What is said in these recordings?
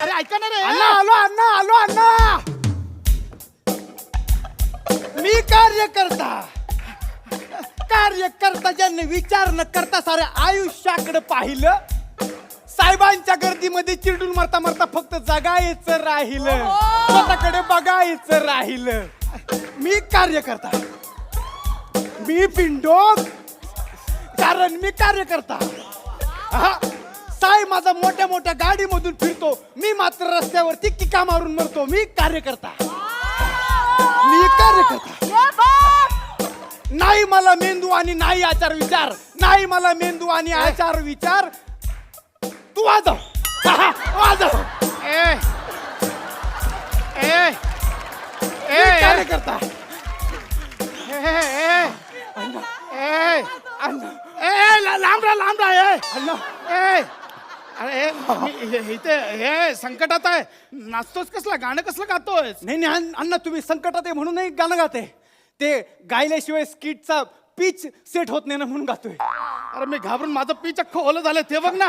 अरे ऐका ना रे. अण्णा आलो अण्णा आलो अण्णा. मी कार्यकर्ता ज्यांनी विचार न करता साऱ्या आयुष्याकडे पाहिलं, साहेबांच्या गर्दीमध्ये चिरडून मरता मरता फक्त जगायचं राहिलं, स्वतःकडे बघायचं राहिलं. मी कार्यकर्ता, मी पिंडो, कारण मी कार्यकर्ता. साहेब माझा मोठ्या मोठ्या गाडीमधून फिरतो, मी मात्र रस्त्यावरती किका मारून मरतो. मी कार्यकर्ता. नाही मला मेंदू आणि नाही आचार विचार, नाही मला मेंदू आणि आचार विचार. तू वाजव वाजव. कार्यकर्ता. लांब राहा. अरे इथे हे संकटात आहे, नाचतोस कसला, गाणं कसलं गातोय? नाही अण्णा, तुम्ही संकटात आहे म्हणून नाही गाणं गाते. ते गायल्याशिवाय स्किटचा पिच सेट होत नाही ना म्हणून गातोय. अरे मी घाबरून माझं पीच अख्खं ओलं झालं ते बघ ना.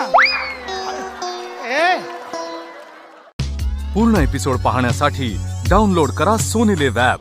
पूर्ण एपिसोड पाहण्यासाठी डाउनलोड करा सोनी लिव्ह ॲप.